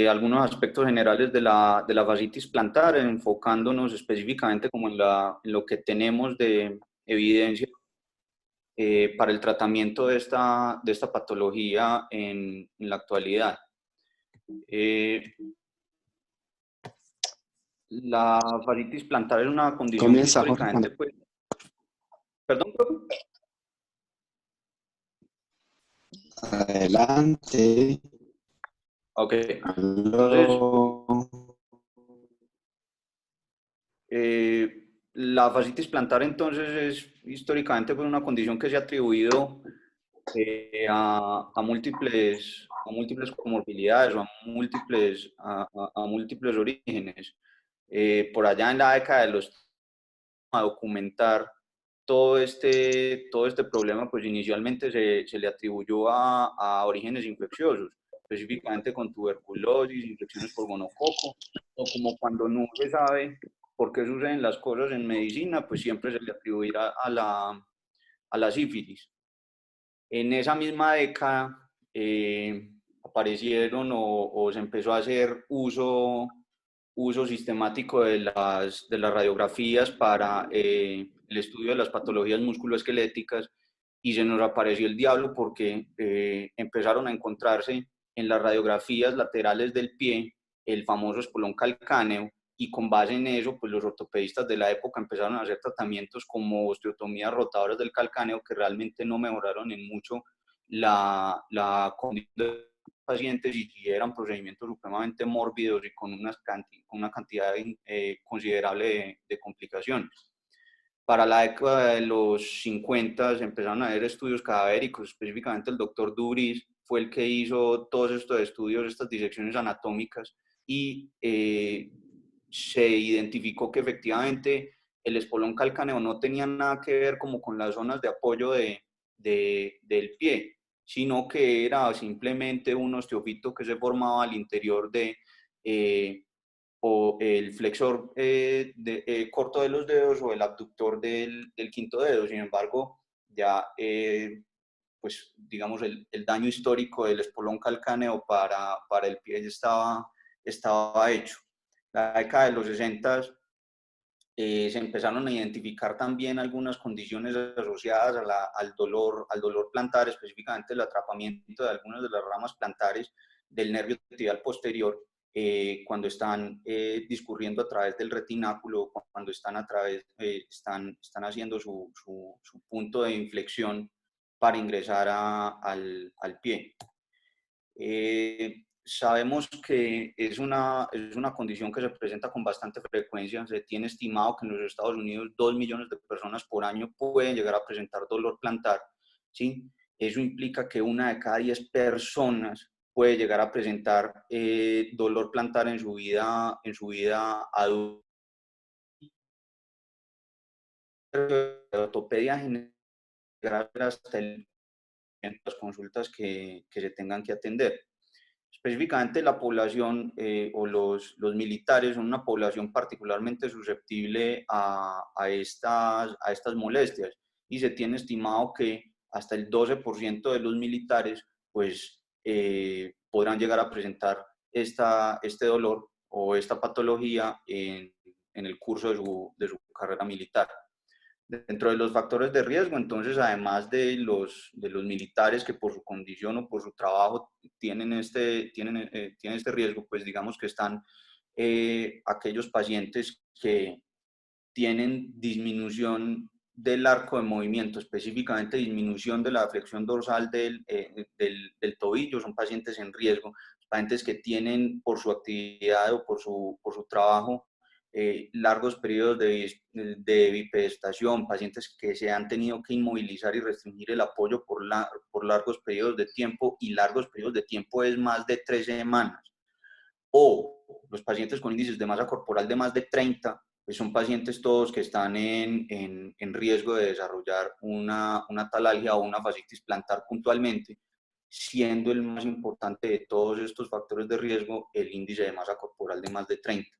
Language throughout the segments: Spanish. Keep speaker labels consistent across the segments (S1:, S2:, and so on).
S1: algunos aspectos generales de la fascitis plantar, enfocándonos específicamente como en lo que tenemos de evidencia para el tratamiento de esta patología en la actualidad. La fascitis plantar es una condición que
S2: Comienza, Jorge,
S1: históricamente, pues, perdón, profe.
S2: adelante.
S1: Ok, entonces,
S2: Aló.
S1: la fascitis plantar entonces es históricamente pues, una condición que se ha atribuido a múltiples comorbilidades o a múltiples orígenes. Por allá en la década de los a documentar todo este problema, pues inicialmente se le atribuyó a orígenes infecciosos, específicamente con tuberculosis, infecciones por gonococo, o como cuando no se sabe por qué suceden las cosas en medicina, pues siempre se le atribuirá a la sífilis. En esa misma década aparecieron o se empezó a hacer uso sistemático de las radiografías para el estudio de las patologías musculoesqueléticas y se nos apareció el diablo porque empezaron a encontrarse en las radiografías laterales del pie el famoso espolón calcáneo y con base en eso, pues los ortopedistas de la época empezaron a hacer tratamientos como osteotomías rotadoras del calcáneo que realmente no mejoraron en mucho la condición de pacientes y eran procedimientos supremamente mórbidos y con una cantidad considerable de complicaciones. Para la década de los 50 se empezaron a hacer estudios cadavéricos, específicamente el doctor Dubris fue el que hizo todos estos estudios, estas disecciones anatómicas y se identificó que efectivamente el espolón calcáneo no tenía nada que ver como con las zonas de apoyo del pie, sino que era simplemente un osteofito que se formaba al interior o el flexor corto de los dedos o el abductor del quinto dedo. Sin embargo, ya, pues, digamos, el daño histórico del espolón calcáneo para el pie estaba hecho. La década de los 60 se empezaron a identificar también algunas condiciones asociadas al dolor plantar, específicamente el atrapamiento de algunas de las ramas plantares del nervio tibial posterior cuando están discurriendo a través del retináculo, cuando están haciendo su punto de inflexión para ingresar al pie. Sabemos que es una condición que se presenta con bastante frecuencia. Se tiene estimado que en los Estados Unidos 2 millones de personas por año pueden llegar a presentar dolor plantar, ¿sí? Eso implica que una de cada 10 personas puede llegar a presentar dolor plantar en su vida adulta. La ortopedia general hasta las consultas que se tengan que atender. Específicamente la población o los militares son una población particularmente susceptible a estas molestias y se tiene estimado que hasta el 12% de los militares pues podrán llegar a presentar este dolor o esta patología en el curso de su carrera militar. Dentro de los factores de riesgo, entonces, además de los militares que por su condición o por su trabajo tienen tienen este riesgo, pues digamos que están aquellos pacientes que tienen disminución del arco de movimiento, específicamente disminución de la flexión dorsal del tobillo, son pacientes en riesgo, pacientes que tienen por su actividad o por su trabajo largos periodos de bipedestación, pacientes que se han tenido que inmovilizar y restringir el apoyo por largos periodos de tiempo, y largos periodos de tiempo es más de 3 semanas. O los pacientes con índices de masa corporal de más de 30, pues son pacientes todos que están en riesgo de desarrollar una talalgia o una fascitis plantar puntualmente, siendo el más importante de todos estos factores de riesgo el índice de masa corporal de más de 30.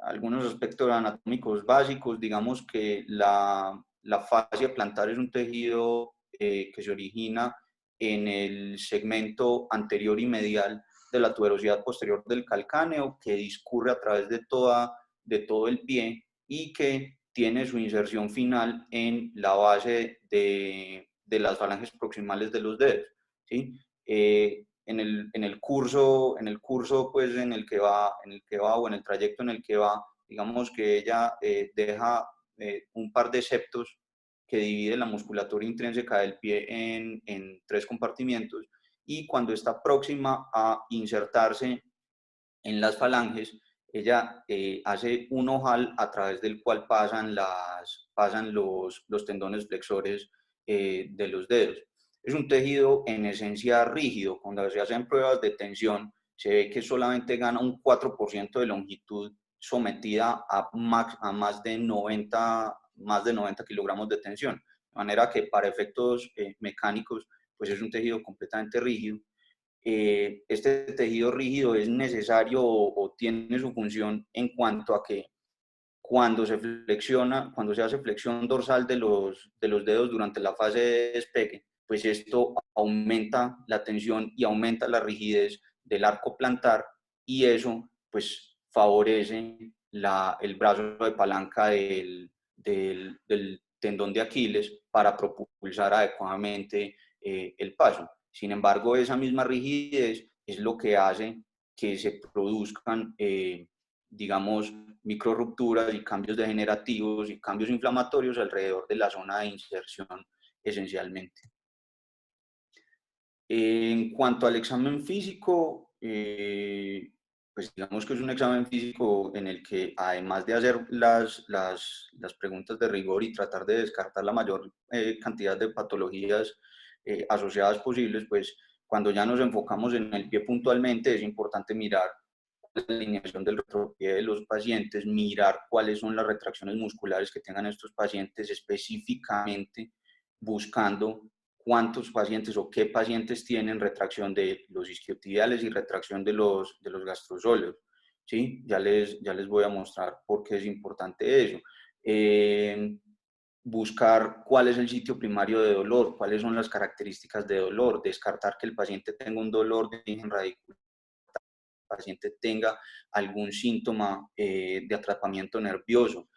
S1: Algunos aspectos anatómicos básicos, digamos que la fascia plantar es un tejido que se origina en el segmento anterior y medial de la tuberosidad posterior del calcáneo, que discurre a través de todo el pie y que tiene su inserción final en la base de las falanges proximales de los dedos, ¿sí? En el curso pues, en el que va o en el trayecto en el que va, digamos que ella deja un par de septos que divide la musculatura intrínseca del pie en tres compartimientos, y cuando está próxima a insertarse en las falanges, ella hace un ojal a través del cual pasan los tendones flexores de los dedos. Es un tejido en esencia rígido. Cuando se hacen pruebas de tensión, se ve que solamente gana un 4% de longitud sometida a más de 90 kilogramos de tensión. De manera que para efectos mecánicos, pues es un tejido completamente rígido. Este tejido rígido es necesario o tiene su función en cuanto a que cuando se flexiona, cuando se hace flexión dorsal de los dedos durante la fase de despegue, pues esto aumenta la tensión y aumenta la rigidez del arco plantar, y eso pues favorece el brazo de palanca del tendón de Aquiles para propulsar adecuadamente el paso. Sin embargo, esa misma rigidez es lo que hace que se produzcan, digamos, microrupturas y cambios degenerativos y cambios inflamatorios alrededor de la zona de inserción, esencialmente. En cuanto al examen físico, pues digamos que es un examen físico en el que, además de hacer las preguntas de rigor y tratar de descartar la mayor cantidad de patologías asociadas posibles, pues cuando ya nos enfocamos en el pie puntualmente, es importante mirar la alineación del retropié de los pacientes, mirar cuáles son las retracciones musculares que tengan estos pacientes, específicamente buscando cuántos pacientes o qué pacientes tienen retracción de los isquiotibiales y retracción de los gastrosóleos. ¿Sí? Ya les voy a mostrar por qué es importante eso. Buscar cuál es el sitio primario de dolor, cuáles son las características de dolor, descartar que el paciente tenga un dolor de origen radicular, paciente tenga algún síntoma de atrapamiento nervioso,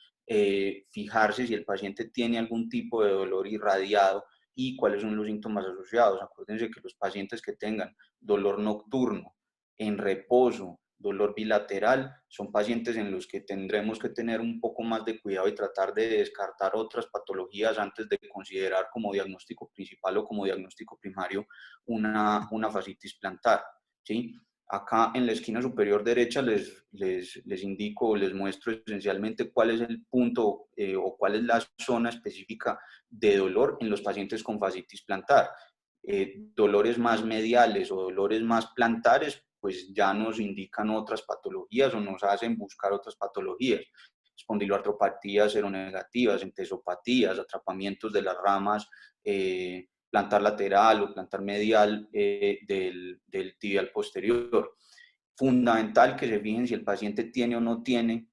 S1: fijarse si el paciente tiene algún tipo de dolor irradiado y cuáles son los síntomas asociados. Acuérdense que los pacientes que tengan dolor nocturno, en reposo, dolor bilateral, son pacientes en los que tendremos que tener un poco más de cuidado y tratar de descartar otras patologías antes de considerar como diagnóstico principal o como diagnóstico primario una fascitis plantar, ¿sí? Acá en la esquina superior derecha les indico o les muestro esencialmente cuál es el punto o cuál es la zona específica de dolor en los pacientes con fascitis plantar. Dolores más mediales o dolores más plantares, pues ya nos indican otras patologías o nos hacen buscar otras patologías. Espondiloartropatías seronegativas, entesopatías, atrapamientos de las ramas plantar lateral o plantar medial del tibial posterior. Fundamental que se fijen si el paciente tiene o no tiene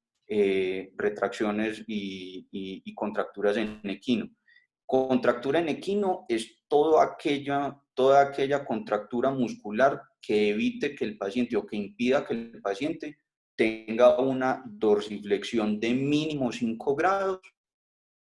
S1: retracciones y contracturas en equino. Contractura en equino es toda aquella contractura muscular que evite que el paciente o que impida que el paciente tenga una dorsiflexión de mínimo 5 grados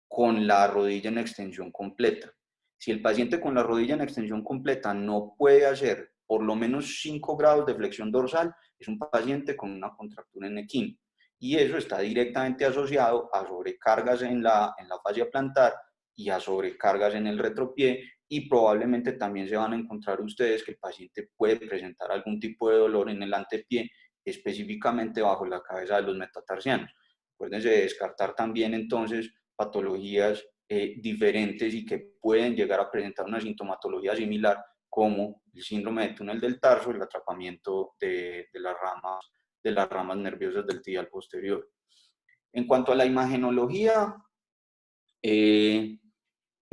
S1: con la rodilla en extensión completa. Si el paciente con la rodilla en extensión completa no puede hacer por lo menos 5 grados de flexión dorsal, es un paciente con una contractura en equino. Y eso está directamente asociado a sobrecargas en la fascia plantar y a sobrecargas en el retropié, y probablemente también se van a encontrar ustedes que el paciente puede presentar algún tipo de dolor en el antepié, específicamente bajo la cabeza de los metatarsianos. Acuérdense de descartar también entonces patologías diferentes y que pueden llegar a presentar una sintomatología similar, como el síndrome de túnel del tarso, el atrapamiento de las ramas nerviosas del tibial posterior. En cuanto a la imagenología,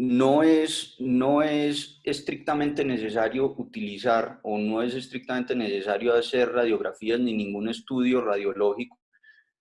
S1: no es estrictamente necesario utilizar o no es estrictamente necesario hacer radiografías ni ningún estudio radiológico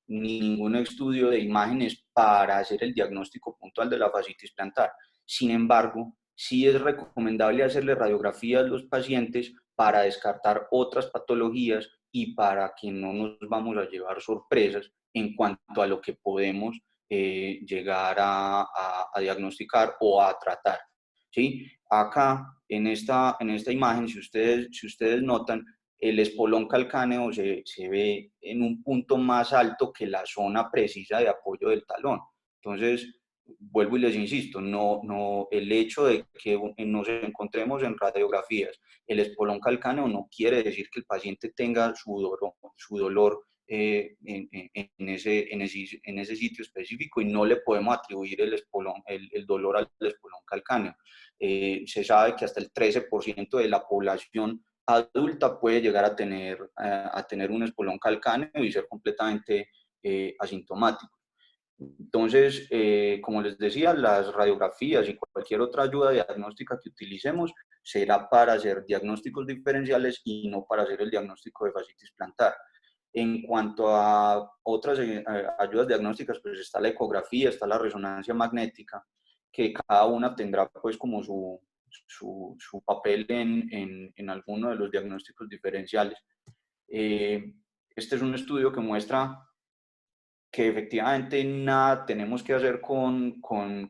S1: ni ningún estudio de imágenes para hacer el diagnóstico puntual de la fascitis plantar. Sin embargo, sí es recomendable hacerle radiografías a los pacientes para descartar otras patologías y para que no nos vamos a llevar sorpresas en cuanto a lo que podemos llegar a diagnosticar o a tratar. ¿Sí? Acá, en esta imagen, si ustedes notan, el espolón calcáneo se ve en un punto más alto que la zona precisa de apoyo del talón. Entonces, vuelvo y les insisto, el hecho de que nos encontremos en radiografías el espolón calcáneo no quiere decir que el paciente tenga su dolor en ese sitio específico y no le podemos atribuir el dolor al espolón calcáneo. Se sabe que hasta el 13% de la población adulta puede llegar a tener un espolón calcáneo y ser completamente asintomático. Entonces, como les decía, las radiografías y cualquier otra ayuda diagnóstica que utilicemos será para hacer diagnósticos diferenciales y no para hacer el diagnóstico de fascitis plantar. En cuanto a otras ayudas diagnósticas, pues está la ecografía, está la resonancia magnética, que cada una tendrá pues como su papel en alguno de los diagnósticos diferenciales. Este es un estudio que muestra que efectivamente nada tenemos que hacer con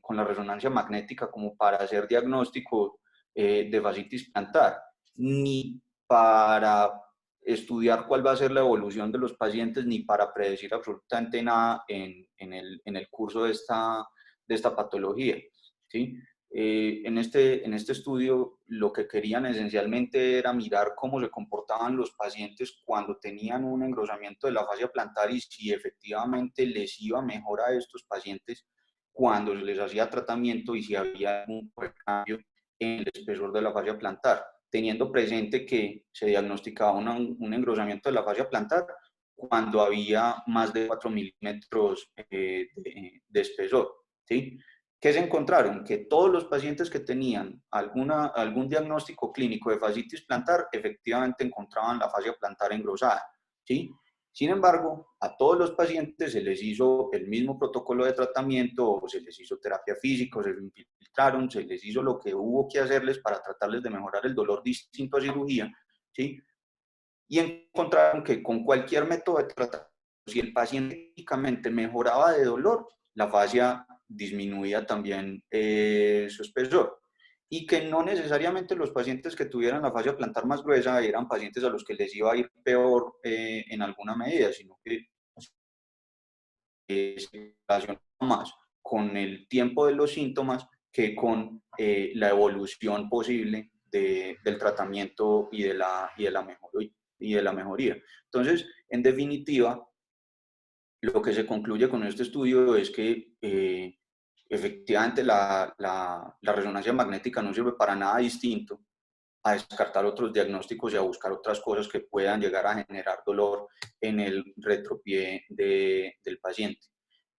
S1: la resonancia magnética como para hacer diagnóstico de fascitis plantar, ni para estudiar cuál va a ser la evolución de los pacientes, ni para predecir absolutamente nada en el curso de esta patología. ¿Sí? En este estudio lo que querían esencialmente era mirar cómo se comportaban los pacientes cuando tenían un engrosamiento de la fascia plantar y si efectivamente les iba mejor a estos pacientes cuando se les hacía tratamiento y si había algún cambio en el espesor de la fascia plantar, teniendo presente que se diagnosticaba un engrosamiento de la fascia plantar cuando había más de 4 milímetros de espesor. ¿Sí? ¿Qué se encontraron? Que todos los pacientes que tenían algún diagnóstico clínico de fascitis plantar efectivamente encontraban la fascia plantar engrosada. ¿Sí? Sin embargo, a todos los pacientes se les hizo el mismo protocolo de tratamiento, o se les hizo terapia física, o se les infiltraron, se les hizo lo que hubo que hacerles para tratarles de mejorar el dolor distinto a cirugía, ¿sí? Y encontraron que con cualquier método de tratamiento, si el paciente únicamente mejoraba de dolor, la fascia disminuía también su espesor. Y que no necesariamente los pacientes que tuvieran la fascia plantar más gruesa eran pacientes a los que les iba a ir peor en alguna medida, sino que se relaciona más con el tiempo de los síntomas que con la evolución posible del tratamiento y de la mejoría. Entonces, en definitiva, lo que se concluye con este estudio es que efectivamente la resonancia magnética no sirve para nada distinto a descartar otros diagnósticos y a buscar otras cosas que puedan llegar a generar dolor en el retropié del paciente.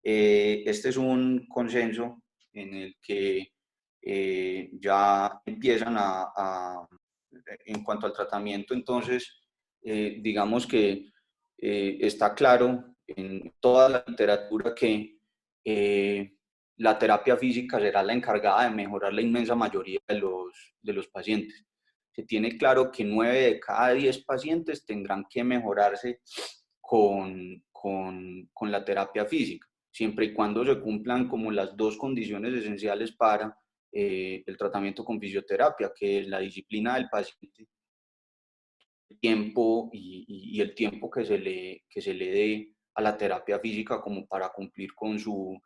S1: Este es un consenso en el que ya empiezan en cuanto al tratamiento, entonces, digamos que está claro en toda la literatura que la terapia física será la encargada de mejorar la inmensa mayoría de los pacientes. Se tiene claro que 9 de cada 10 pacientes tendrán que mejorarse con la terapia física, siempre y cuando se cumplan como las dos condiciones esenciales para el tratamiento con fisioterapia, que es la disciplina del paciente, el tiempo y el tiempo que se le dé a la terapia física como para cumplir con su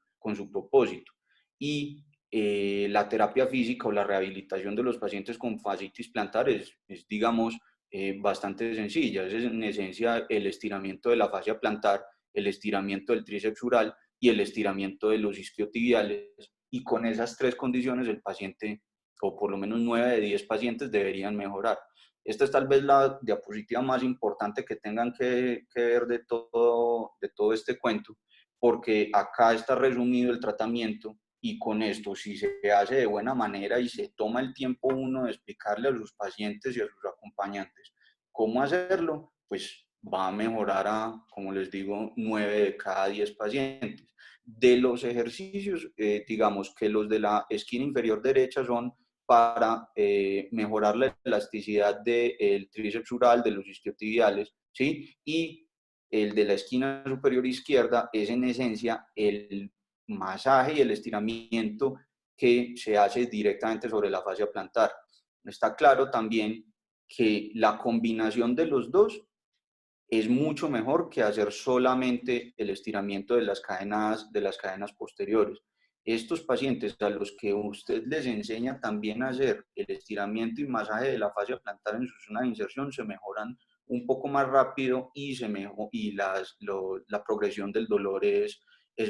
S1: propósito. Y la terapia física o la rehabilitación de los pacientes con fascitis plantar es digamos, bastante sencilla. Es en esencia el estiramiento de la fascia plantar, el estiramiento del tríceps ural y el estiramiento de los isquiotibiales. Y con esas tres condiciones el paciente, o por lo menos 9 de 10 pacientes, deberían mejorar. Esta es tal vez la diapositiva más importante que tengan que ver de todo este cuento, porque acá está resumido el tratamiento y con esto, si se hace de buena manera y se toma el tiempo uno de explicarle a sus pacientes y a sus acompañantes cómo hacerlo, pues va a mejorar a, como les digo, 9 de cada 10 pacientes. De los ejercicios, digamos que los de la esquina inferior derecha son para mejorar la elasticidad del tríceps sural, de los isquiotibiales, ¿sí? Y el de la esquina superior izquierda es en esencia el masaje y el estiramiento que se hace directamente sobre la fascia plantar. Está claro también que la combinación de los dos es mucho mejor que hacer solamente el estiramiento de las cadenas posteriores. Estos pacientes a los que usted les enseña también a hacer el estiramiento y masaje de la fascia plantar en su zona de inserción, se mejoran un poco más rápido y, la progresión del dolor es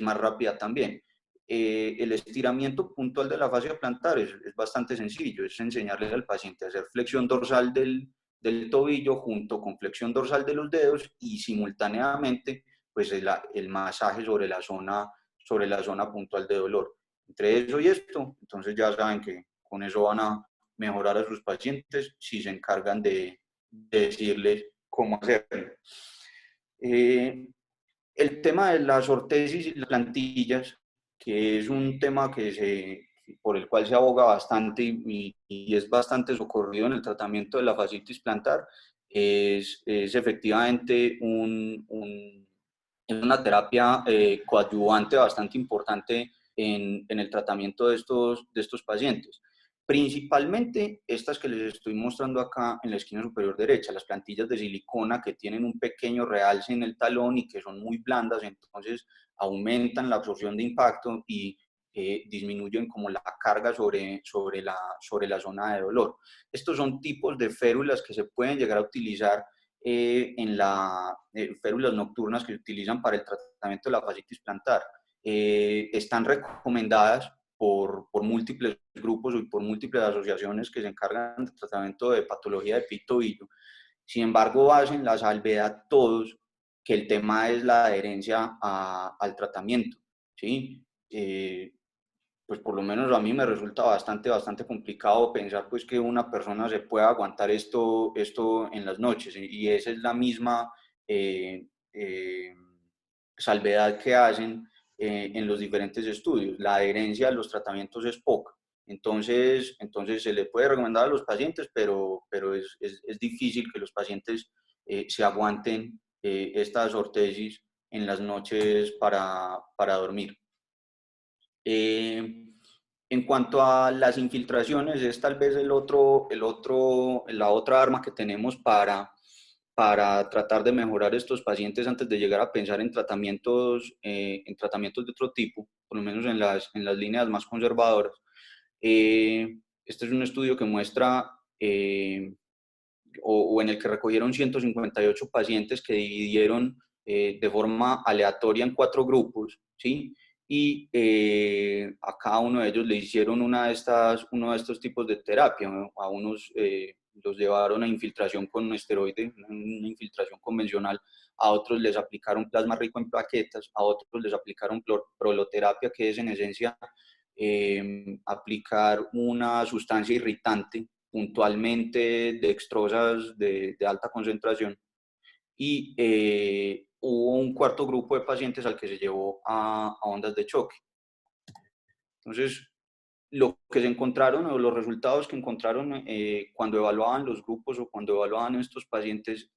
S1: más rápida también. El estiramiento puntual de la fascia plantar es bastante sencillo, es enseñarle al paciente a hacer flexión dorsal del tobillo junto con flexión dorsal de los dedos y simultáneamente pues el masaje sobre la zona puntual de dolor. Entre eso y esto, entonces ya saben que con eso van a mejorar a sus pacientes si se encargan de decirles cómo hacerlo. El tema de las ortesis y las plantillas, que es un tema por el cual se aboga bastante y es bastante socorrido en el tratamiento de la fascitis plantar, es efectivamente una terapia coadyuvante bastante importante en el tratamiento de estos pacientes. Principalmente estas que les estoy mostrando acá en la esquina superior derecha, las plantillas de silicona que tienen un pequeño realce en el talón y que son muy blandas, entonces aumentan la absorción de impacto y disminuyen como la carga sobre la zona de dolor. Estos son tipos de férulas que se pueden llegar a utilizar férulas nocturnas que se utilizan para el tratamiento de la fascitis plantar. Están recomendadas por múltiples grupos y por múltiples asociaciones que se encargan del tratamiento de patología de pito-tobillo. Sin embargo, hacen la salvedad todos que el tema es la adherencia al tratamiento, ¿sí? Pues por lo menos a mí me resulta bastante complicado pensar pues que una persona se pueda aguantar esto en las noches y esa es la misma eh, eh, salvedad que hacen en los diferentes estudios. La adherencia a los tratamientos es poca. Entonces se le puede recomendar a los pacientes, pero es difícil que los pacientes se aguanten estas ortesis en las noches para dormir. En cuanto a las infiltraciones, es tal vez la otra arma que tenemos para tratar de mejorar estos pacientes antes de llegar a pensar en tratamientos de otro tipo, por lo menos en las líneas más conservadoras. Este es un estudio que muestra, o en el que recogieron 158 pacientes que dividieron de forma aleatoria en 4 grupos, ¿sí? Y a cada uno de ellos le hicieron uno de estos tipos de terapia. A unos los llevaron a infiltración con esteroide, una infiltración convencional, a otros les aplicaron plasma rico en plaquetas, a otros les aplicaron proloterapia, que es en esencia aplicar una sustancia irritante, puntualmente dextrosas de alta concentración, y hubo un cuarto grupo de pacientes al que se llevó a ondas de choque. Entonces, lo que se encontraron o los resultados que encontraron cuando evaluaban los grupos o cuando evaluaban estos pacientes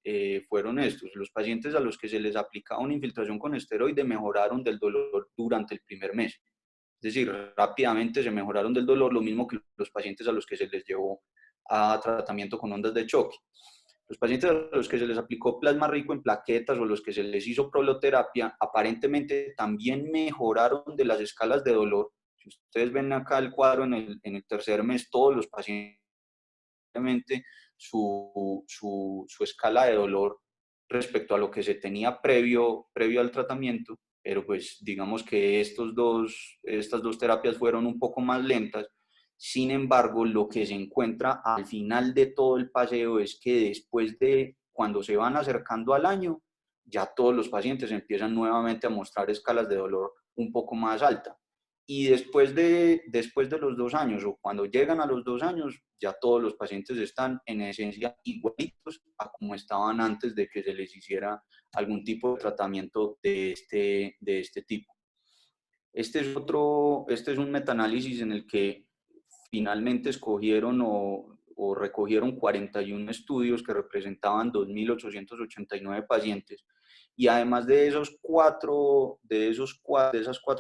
S1: fueron estos. Los pacientes a los que se les aplicaba una infiltración con esteroide mejoraron del dolor durante el primer mes. Es decir, rápidamente se mejoraron del dolor, lo mismo que los pacientes a los que se les llevó a tratamiento con ondas de choque. Los pacientes a los que se les aplicó plasma rico en plaquetas o los que se les hizo proloterapia, aparentemente también mejoraron de las escalas de dolor. Si ustedes ven acá el cuadro en el tercer mes, todos los pacientes, su escala de dolor respecto a lo que se tenía previo al tratamiento, pero pues digamos que estas dos terapias fueron un poco más lentas. Sin embargo, lo que se encuentra al final de todo el paseo es que después de cuando se van acercando al año, ya todos los pacientes empiezan nuevamente a mostrar escalas de dolor un poco más altas. Y después de los 2 años o cuando llegan a los 2 años, ya todos los pacientes están en esencia igualitos a como estaban antes de que se les hiciera algún tipo de tratamiento de este tipo. Este es un metaanálisis en el que finalmente escogieron o recogieron 41 estudios que representaban 2.889 pacientes. Y además de esas cuatro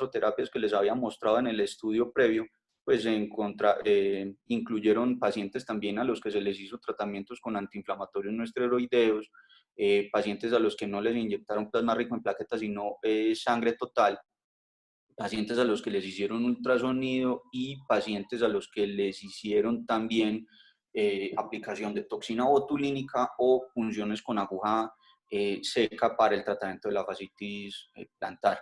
S1: terapias que les había mostrado en el estudio previo, pues incluyeron pacientes también a los que se les hizo tratamientos con antiinflamatorios no esteroideos, pacientes a los que no les inyectaron plasma rico en plaquetas, sino sangre total, pacientes a los que les hicieron ultrasonido y pacientes a los que les hicieron también aplicación de toxina botulínica o punciones con aguja seca para el tratamiento de la fascitis plantar.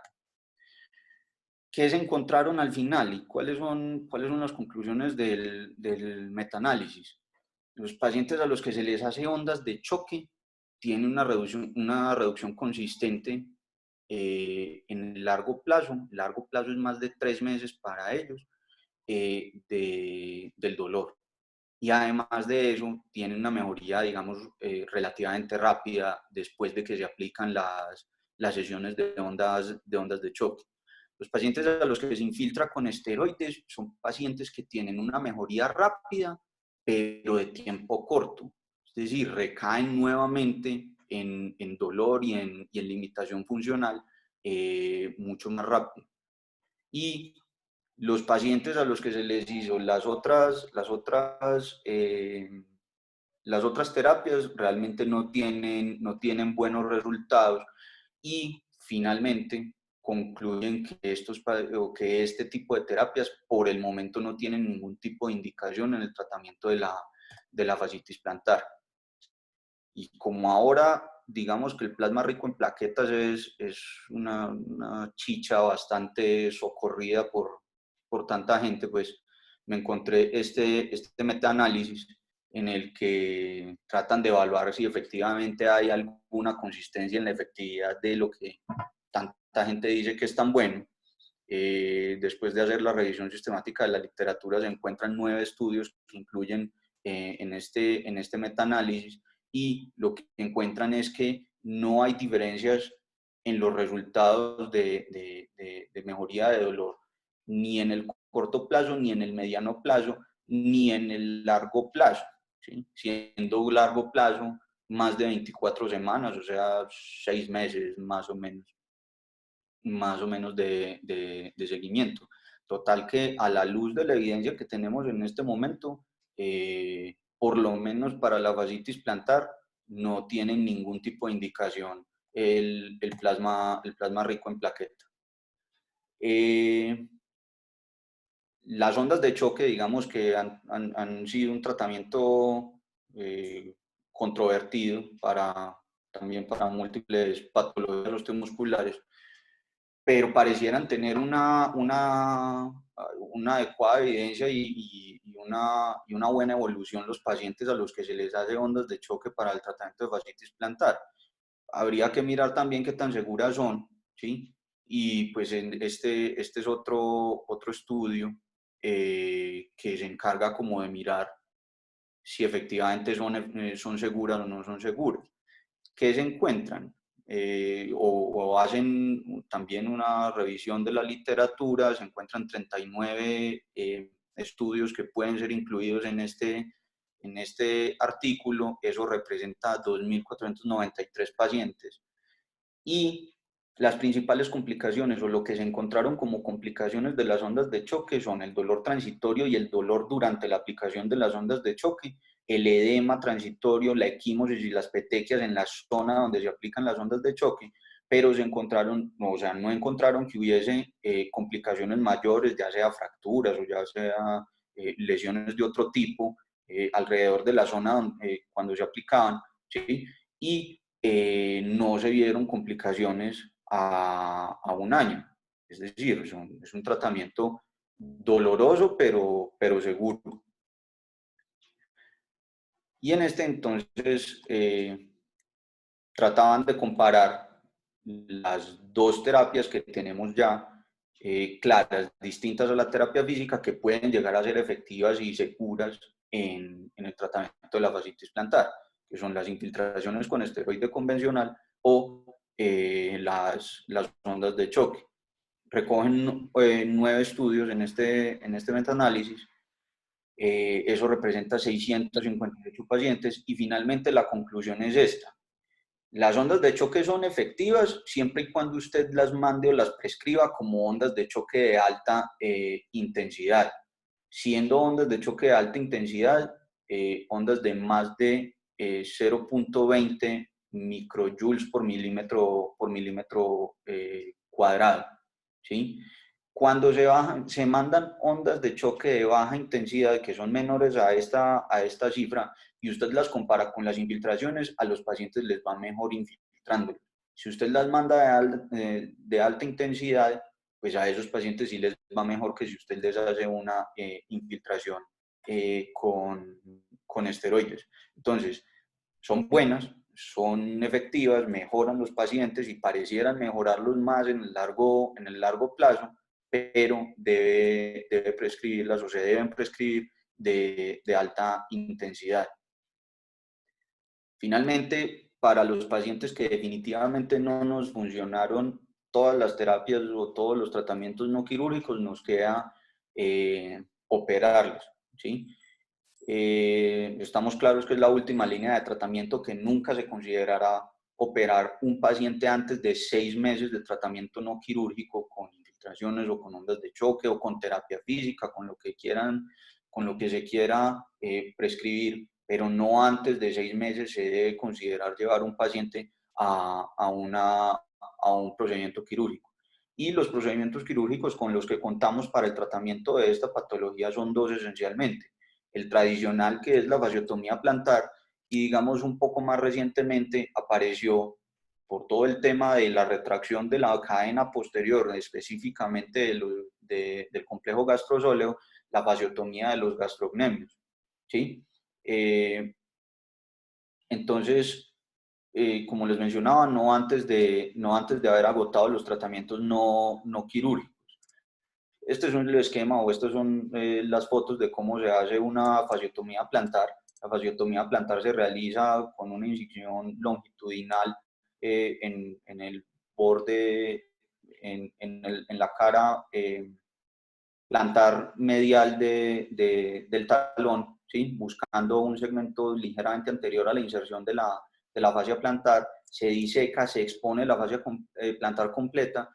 S1: ¿Qué se encontraron al final y cuáles son las conclusiones del metaanálisis? Los pacientes a los que se les hace ondas de choque tienen una reducción consistente en el largo plazo. El largo plazo es más de 3 meses para ellos del dolor. Y además de eso, tienen una mejoría, digamos, relativamente rápida después de que se aplican las sesiones de ondas de choque. Los pacientes a los que se infiltra con esteroides son pacientes que tienen una mejoría rápida, pero de tiempo corto. Es decir, recaen nuevamente en dolor y en limitación funcional mucho más rápido. Y los pacientes a los que se les hizo las otras terapias realmente no tienen buenos resultados y finalmente concluyen que este tipo de terapias por el momento no tienen ningún tipo de indicación en el tratamiento de la fascitis plantar. Y como ahora, digamos que el plasma rico en plaquetas es una chicha bastante socorrida por tanta gente, pues me encontré este metaanálisis en el que tratan de evaluar si efectivamente hay alguna consistencia en la efectividad de lo que tanta gente dice que es tan bueno. Después de hacer la revisión sistemática de la literatura, se encuentran 9 estudios que incluyen en este metaanálisis y lo que encuentran es que no hay diferencias en los resultados de mejoría de dolor, ni en el corto plazo, ni en el mediano plazo, ni en el largo plazo, ¿sí? Siendo largo plazo más de 24 semanas, o sea, 6 meses más o menos de seguimiento. Total que a la luz de la evidencia que tenemos en este momento, por lo menos para la fascitis plantar, no tienen ningún tipo de indicación el plasma rico en plaqueta. Las ondas de choque, digamos que han sido un tratamiento controvertido también para múltiples patologías osteomusculares, pero parecieran tener una adecuada evidencia y una buena evolución los pacientes a los que se les hace ondas de choque para el tratamiento de fascitis plantar. Habría que mirar también qué tan seguras son, ¿sí? Y pues este es otro estudio que se encarga como de mirar si efectivamente son seguras o no son seguras. ¿Qué se encuentran? O hacen también una revisión de la literatura, se encuentran 39 estudios que pueden ser incluidos en este artículo, eso representa 2.493 pacientes. Y las principales complicaciones o lo que se encontraron como complicaciones de las ondas de choque son el dolor transitorio y el dolor durante la aplicación de las ondas de choque, el edema transitorio, la equimosis y las petequias en la zona donde se aplican las ondas de choque, pero no encontraron que hubiese complicaciones mayores, ya sea fracturas o ya sea lesiones de otro tipo alrededor de la zona cuando se aplicaban, ¿sí? Y no se vieron complicaciones a un año. Es decir, es un tratamiento doloroso, pero seguro. Y en este entonces trataban de comparar las dos terapias que tenemos ya claras, distintas a la terapia física, que pueden llegar a ser efectivas y seguras en el tratamiento de la fascitis plantar, que son las infiltraciones con esteroide convencional o las ondas de choque. Recogen 9 estudios en este metaanálisis Eso representa 658 pacientes y finalmente la conclusión es esta. Las ondas de choque son efectivas siempre y cuando usted las mande o las prescriba como ondas de choque de alta intensidad. Siendo ondas de choque de alta intensidad, ondas de más de 0.20 microjoules por milímetro cuadrado, ¿sí? Cuando se mandan ondas de choque de baja intensidad que son menores a esta cifra y usted las compara con las infiltraciones, a los pacientes les va mejor infiltrándolos. Si usted las manda de alta intensidad, pues a esos pacientes sí les va mejor que si usted les hace una infiltración con esteroides. Entonces, son buenas, son efectivas, mejoran los pacientes y parecieran mejorarlos más en el largo plazo, pero debe prescribirlas o se deben prescribir de alta intensidad. Finalmente, para los pacientes que definitivamente no nos funcionaron todas las terapias o todos los tratamientos no quirúrgicos, nos queda operarlos, ¿sí? Estamos claros que es la última línea de tratamiento, que nunca se considerará operar un paciente antes de 6 meses de tratamiento no quirúrgico con infiltraciones o con ondas de choque o con terapia física, con lo que quieran, con lo que se quiera prescribir, pero no antes de 6 meses se debe considerar llevar un paciente a un procedimiento quirúrgico. Y los procedimientos quirúrgicos con los que contamos para el tratamiento de esta patología son dos esencialmente. El tradicional, que es la fasciotomía plantar, y digamos un poco más recientemente apareció por todo el tema de la retracción de la cadena posterior, específicamente del complejo gastrosóleo, la fasciotomía de los gastrocnemios, ¿sí? Entonces, como les mencionaba, no antes de haber agotado los tratamientos no quirúrgicos. Este es el esquema o estas son las fotos de cómo se hace una fasciotomía plantar. La fasciotomía plantar se realiza con una incisión longitudinal en el borde, en la cara plantar medial del talón, ¿sí? Buscando un segmento ligeramente anterior a la inserción de la fascia plantar. Se diseca, se expone la fascia plantar completa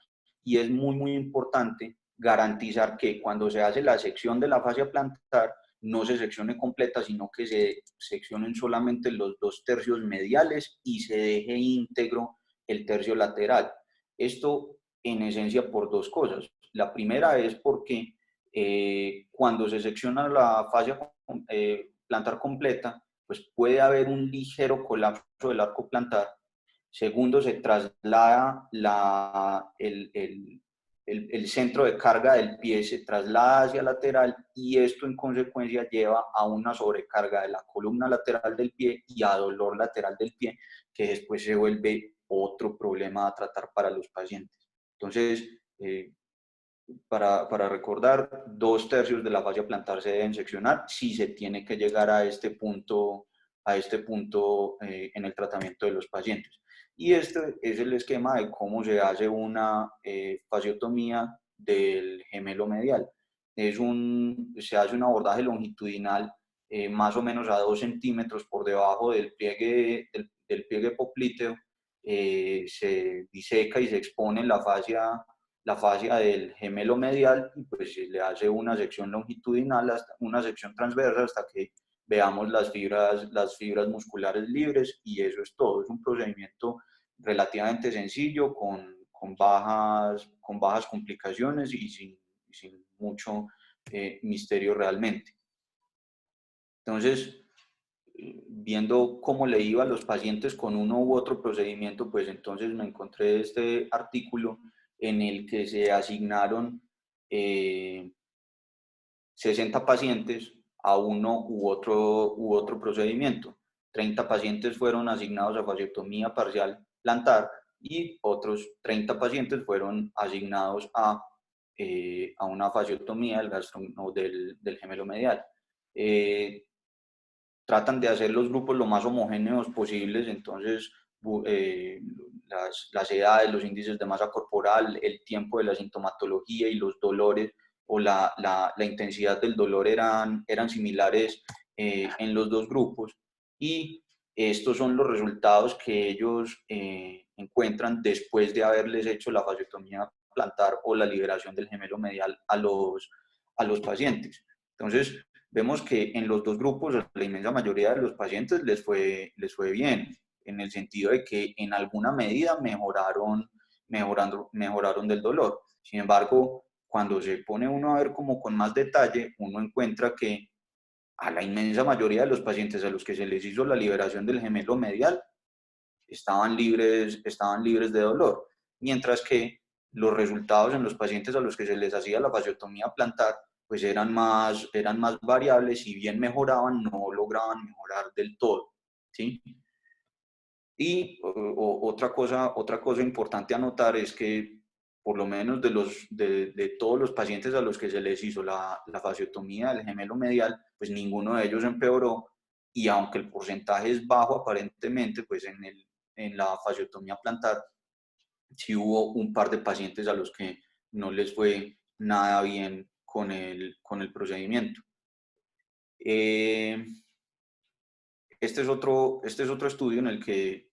S1: y es muy importante garantizar que cuando se hace la sección de la fascia plantar no se seccione completa, sino que se seccionen solamente los 2/3 mediales y se deje íntegro el tercio lateral. Esto en esencia por dos cosas. La primera es porque cuando se secciona la fascia plantar completa, pues puede haber un ligero colapso del arco plantar. Segundo, se traslada el centro de carga del pie, se traslada hacia lateral y esto en consecuencia lleva a una sobrecarga de la columna lateral del pie y a dolor lateral del pie, que después se vuelve otro problema a tratar para los pacientes. Entonces, para recordar, 2/3 de la fascia plantar se deben seccionar si se tiene que llegar a este punto en el tratamiento de los pacientes. Y este es el esquema de cómo se hace una fasciotomía del gemelo medial. Se hace un abordaje longitudinal más o menos a 2 centímetros por debajo del pliegue popliteo. Se diseca y se expone la fascia del gemelo medial y pues se le hace una sección longitudinal, una sección transversa hasta que veamos las fibras musculares libres y eso es todo. Es un procedimiento relativamente sencillo con bajas complicaciones y sin mucho misterio realmente. Entonces, viendo cómo le iba a los pacientes con uno u otro procedimiento, pues entonces me encontré este artículo en el que se asignaron 60 pacientes a uno u otro procedimiento. 30 pacientes fueron asignados a fasciotomía parcial plantar y otros 30 pacientes fueron asignados a una fasciotomía del gemelo medial. Tratan de hacer los grupos lo más homogéneos posibles, entonces las edades, los índices de masa corporal, el tiempo de la sintomatología y los dolores o la intensidad del dolor eran similares en los dos grupos, y estos son los resultados que ellos encuentran después de haberles hecho la fasciotomía plantar o la liberación del gemelo medial a los pacientes. Entonces, vemos que en los dos grupos, la inmensa mayoría de los pacientes les fue bien, en el sentido de que en alguna medida mejoraron del dolor. Sin embargo, cuando se pone uno a ver como con más detalle, uno encuentra que a la inmensa mayoría de los pacientes a los que se les hizo la liberación del gemelo medial estaban libres de dolor, mientras que los resultados en los pacientes a los que se les hacía la fasciotomía plantar pues eran más variables, y bien mejoraban, no lograban mejorar del todo, ¿sí? Y otra cosa importante a notar es que por lo menos de todos los pacientes a los que se les hizo la fasciotomía del gemelo medial, pues ninguno de ellos empeoró, y aunque el porcentaje es bajo aparentemente, pues en la fasciotomía plantar sí hubo un par de pacientes a los que no les fue nada bien con el procedimiento. Este es otro estudio en el que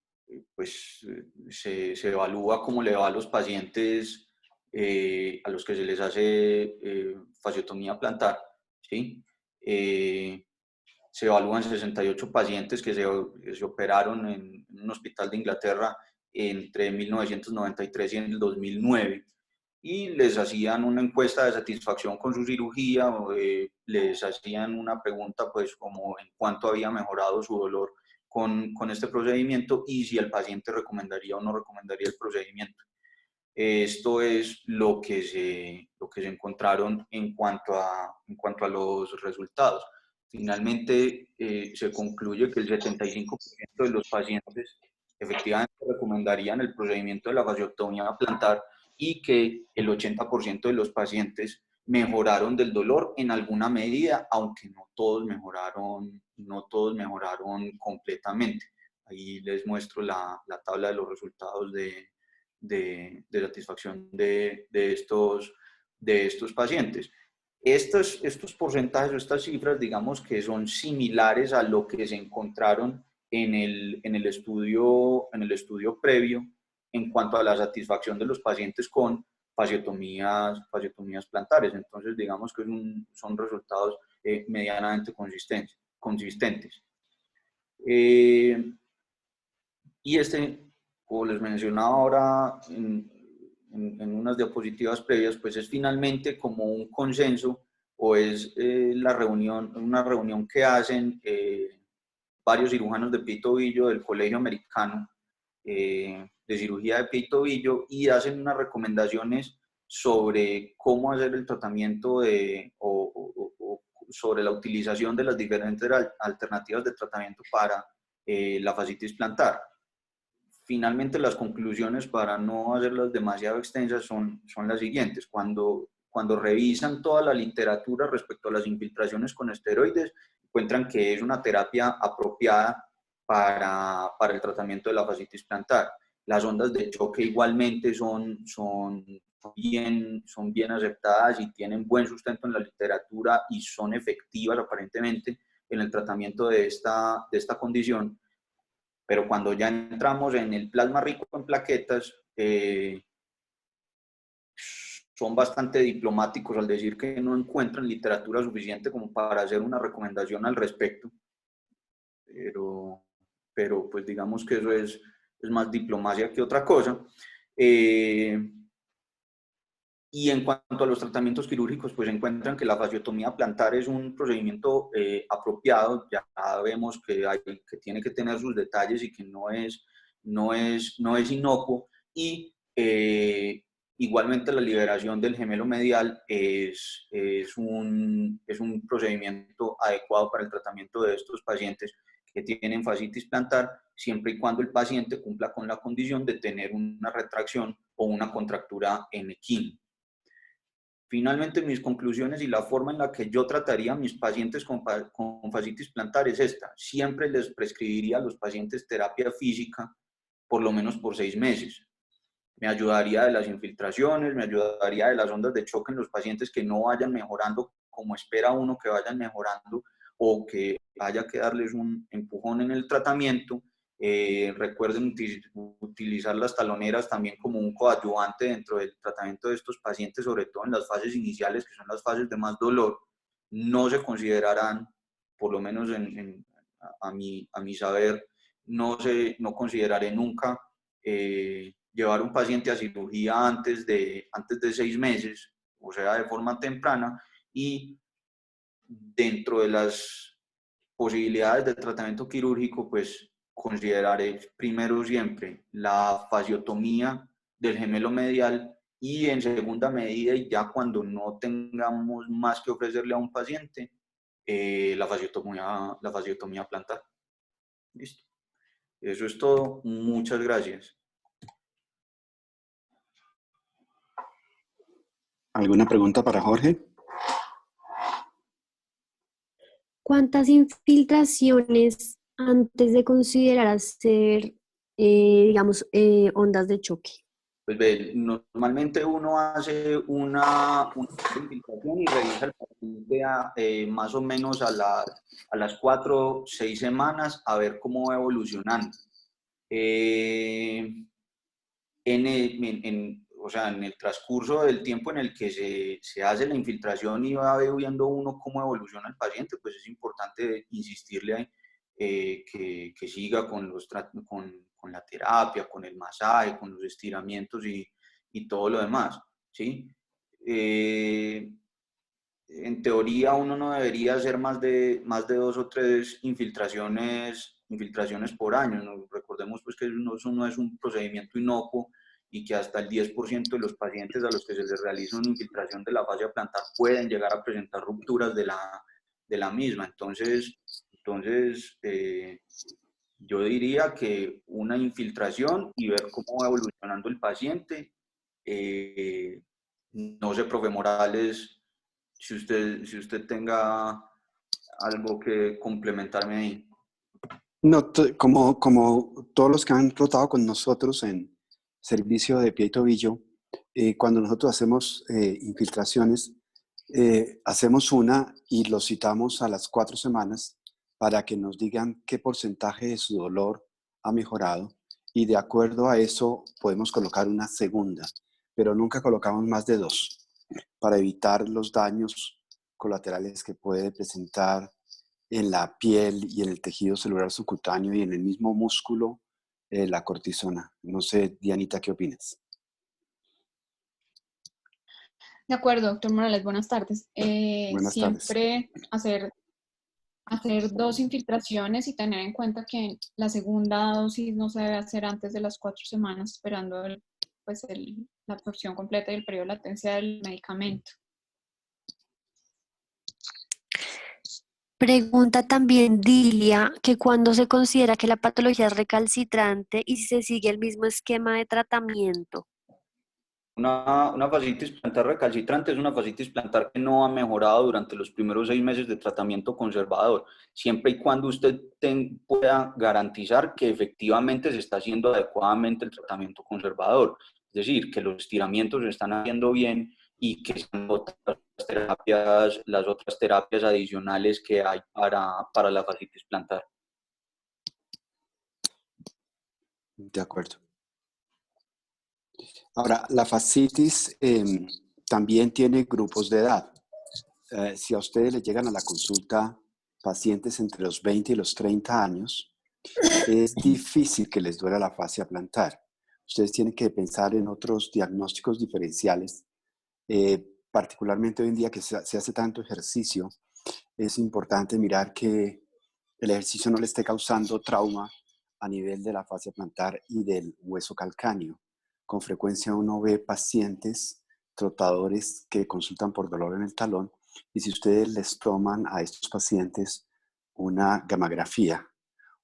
S1: pues, se evalúa cómo le va a los pacientes a los que se les hace fasciotomía plantar, ¿sí? Se evalúan 68 pacientes que se operaron en un hospital de Inglaterra entre 1993 y el 2009, y les hacían una encuesta de satisfacción con su cirugía, les hacían una pregunta pues como en cuánto había mejorado su dolor con este procedimiento, y si el paciente recomendaría o no recomendaría el procedimiento. Esto es lo que se encontraron en cuanto a los resultados. Finalmente, se concluye que el 75% de los pacientes efectivamente recomendarían el procedimiento de la fasciotomía plantar, y que el 80% de los pacientes mejoraron del dolor en alguna medida, aunque no todos mejoraron completamente. Ahí les muestro la tabla de los resultados de satisfacción de estos pacientes. Estos porcentajes o estas cifras, digamos que son similares a lo que se encontraron en el estudio previo en cuanto a la satisfacción de los pacientes con fasciotomías plantares. Entonces, digamos que son resultados medianamente consistentes. Y como les mencionaba ahora en unas diapositivas previas, pues es finalmente como un consenso, o es una reunión que hacen varios cirujanos de pie y tobillo del Colegio Americano de Cirugía de Pie y Tobillo, y hacen unas recomendaciones sobre cómo hacer el tratamiento o sobre la utilización de las diferentes alternativas de tratamiento para la fascitis plantar. Finalmente, las conclusiones, para no hacerlas demasiado extensas, son las siguientes. Cuando revisan toda la literatura respecto a las infiltraciones con esteroides, encuentran que es una terapia apropiada para el tratamiento de la fascitis plantar. Las ondas de choque igualmente son bien aceptadas y tienen buen sustento en la literatura, y son efectivas aparentemente en el tratamiento de esta condición. Pero cuando ya entramos en el plasma rico en plaquetas, son bastante diplomáticos al decir que no encuentran literatura suficiente como para hacer una recomendación al respecto. Pero pues digamos que eso es más diplomacia que otra cosa. Y en cuanto a los tratamientos quirúrgicos, pues encuentran que la fasciotomía plantar es un procedimiento apropiado. Ya vemos que tiene que tener sus detalles y que no es inocuo. Y igualmente la liberación del gemelo medial es un procedimiento adecuado para el tratamiento de estos pacientes que tienen fascitis plantar, siempre y cuando el paciente cumpla con la condición de tener una retracción o una contractura en equino. Finalmente, mis conclusiones y la forma en la que yo trataría a mis pacientes con fascitis plantar es esta. Siempre les prescribiría a los pacientes terapia física por lo menos por 6 meses. Me ayudaría de las infiltraciones, me ayudaría de las ondas de choque en los pacientes que no vayan mejorando como espera uno que vayan mejorando, o que haya que darles un empujón en el tratamiento. Recuerden utilizar las taloneras también como un coadyuvante dentro del tratamiento de estos pacientes, sobre todo en las fases iniciales, que son las fases de más dolor. No se considerarán, por lo menos a mi saber, no consideraré nunca llevar un paciente a cirugía antes de 6 meses, o sea, de forma temprana, y dentro de las posibilidades de tratamiento quirúrgico, pues consideraré primero siempre la fasiotomía del gemelo medial, y en segunda medida, y ya cuando no tengamos más que ofrecerle a un paciente, la fasiotomía plantar. Listo. Eso es todo. Muchas gracias.
S2: ¿Alguna pregunta para Jorge?
S3: ¿Cuántas infiltraciones antes de considerar hacer, digamos, ondas de choque?
S1: Pues ve, normalmente uno hace una infiltración y revisa el paciente más o menos a las 4 o 6 semanas, a ver cómo va evolucionando. O sea, en el transcurso del tiempo en el que se hace la infiltración y va viendo uno cómo evoluciona el paciente, pues es importante insistirle que siga con la terapia, con el masaje, con los estiramientos y todo lo demás, ¿sí? En teoría uno no debería hacer más de 2 o 3 infiltraciones por año, ¿no? Recordemos pues que eso no es un procedimiento inocuo, y que hasta el 10% de los pacientes a los que se les realiza una infiltración de la fascia plantar pueden llegar a presentar rupturas de la misma. Entonces yo diría que una infiltración y ver cómo va evolucionando el paciente. No sé, profe Morales, si usted tenga algo que complementarme ahí.
S2: No, como todos los que han rotado con nosotros en servicio de pie y tobillo, cuando nosotros hacemos infiltraciones, hacemos una y los citamos a las 4 semanas para que nos digan qué porcentaje de su dolor ha mejorado, y de acuerdo a eso podemos colocar una segunda, pero nunca colocamos más de 2 para evitar los daños colaterales que puede presentar en la piel y en el tejido celular subcutáneo y en el mismo músculo la cortisona. No sé, Dianita, ¿qué opinas?
S4: De acuerdo, doctor Morales, buenas tardes.
S2: Buenas tardes.
S4: Siempre hacer 2 infiltraciones y tener en cuenta que la segunda dosis no se debe hacer antes de las 4 semanas, esperando la absorción completa y el periodo de latencia del medicamento.
S3: Pregunta también Dilia que cuando se considera que la patología es recalcitrante y si se sigue el mismo esquema de tratamiento.
S1: Una fascitis plantar recalcitrante es una fascitis plantar que no ha mejorado durante los primeros 6 meses de tratamiento conservador, siempre y cuando usted pueda garantizar que efectivamente se está haciendo adecuadamente el tratamiento conservador, es decir, que los estiramientos se están haciendo bien y que las otras terapias adicionales que hay para la fascitis plantar.
S2: De acuerdo. Ahora, la fascitis también tiene grupos de edad. Si a ustedes les llegan a la consulta pacientes entre los 20 y los 30 años, es difícil que les duela la fascia plantar. Ustedes tienen que pensar en otros diagnósticos diferenciales. Particularmente hoy en día que se hace tanto ejercicio, es importante mirar que el ejercicio no le esté causando trauma a nivel de la fascia plantar y del hueso calcáneo. Con frecuencia uno ve pacientes trotadores que consultan por dolor en el talón, y si ustedes les toman a estos pacientes una gammagrafía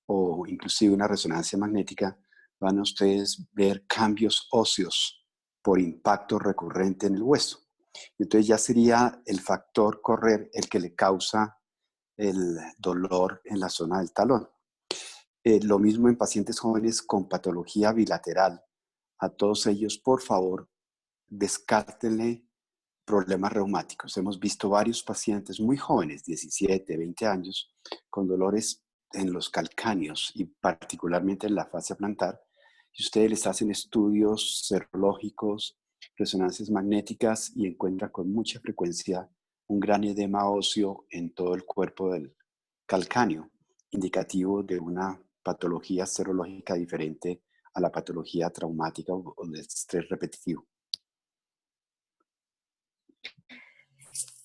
S2: o inclusive una resonancia magnética, van a ustedes ver cambios óseos por impacto recurrente en el hueso. Entonces ya sería el factor correr el que le causa el dolor en la zona del talón. Lo mismo en pacientes jóvenes con patología bilateral a todos ellos, por favor, descártenle problemas reumáticos. Hemos visto varios pacientes muy jóvenes, 17, 20 años, con dolores en los calcáneos y particularmente en la fascia plantar. Y ustedes les hacen estudios serológicos, resonancias magnéticas y encuentran con mucha frecuencia un gran edema óseo en todo el cuerpo del calcáneo, indicativo de una patología serológica diferente a la patología traumática o de estrés repetitivo.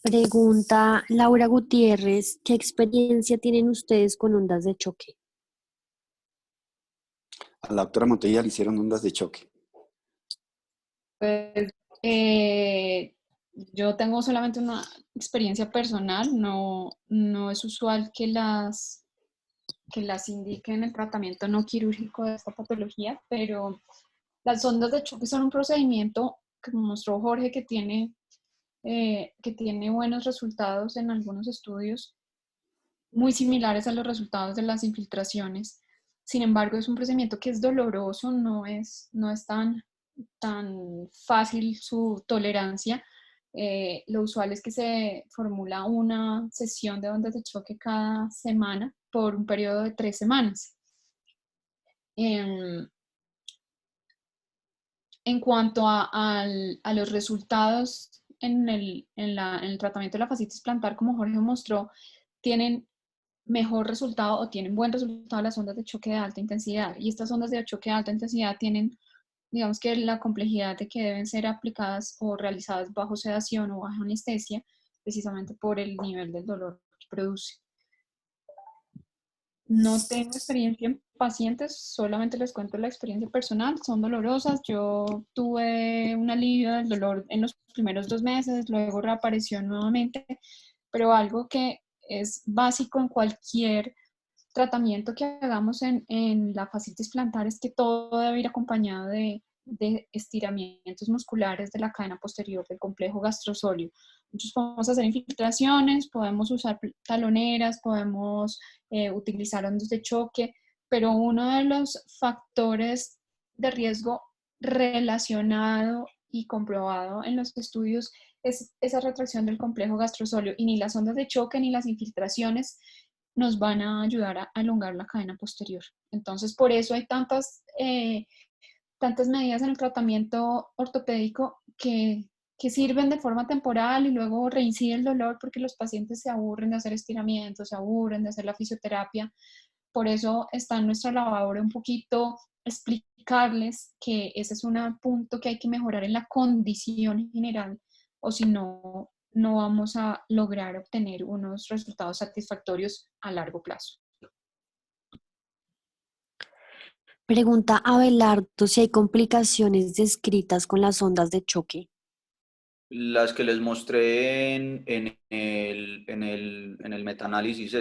S3: Pregunta Laura Gutiérrez, ¿qué experiencia tienen ustedes con ondas de choque?
S2: A la doctora Montoya le hicieron ondas de choque.
S4: Pues yo tengo solamente una experiencia personal, no es usual que las indiquen en el tratamiento no quirúrgico de esta patología, pero las ondas de choque son un procedimiento que mostró Jorge que tiene buenos resultados en algunos estudios, muy similares a los resultados de las infiltraciones. Sin embargo, es un procedimiento que es doloroso, no es tan fácil su tolerancia. Lo usual es que se formula una sesión de ondas de choque cada semana por un periodo de 3 semanas. En cuanto a los resultados en el tratamiento de la fascitis plantar, como Jorge mostró, tienen mejor resultado o tienen buen resultado las ondas de choque de alta intensidad. Y estas ondas de choque de alta intensidad tienen, digamos que la complejidad de que deben ser aplicadas o realizadas bajo sedación o bajo anestesia, precisamente por el nivel del dolor que produce. No tengo experiencia en pacientes, solamente les cuento la experiencia personal, son dolorosas. Yo tuve un alivio del dolor en los primeros 2 meses, luego reapareció nuevamente, pero algo que es básico en cualquier tratamiento que hagamos en la fascitis plantar es que todo debe ir acompañado de estiramientos musculares de la cadena posterior del complejo gastrosóleo. Nosotros podemos hacer infiltraciones, podemos usar taloneras, podemos utilizar ondas de choque, pero uno de los factores de riesgo relacionado y comprobado en los estudios es esa retracción del complejo gastrosóleo, y ni las ondas de choque ni las infiltraciones nos van a ayudar a elongar la cadena posterior. Entonces, por eso hay tantas medidas en el tratamiento ortopédico que sirven de forma temporal y luego reincide el dolor porque los pacientes se aburren de hacer estiramientos, se aburren de hacer la fisioterapia. Por eso está en nuestra labor un poquito explicarles que ese es un punto que hay que mejorar en la condición general, o si no, no vamos a lograr obtener unos resultados satisfactorios a largo plazo.
S3: Pregunta Abelardo si hay complicaciones descritas con las ondas de choque.
S1: Las que les mostré en el metaanálisis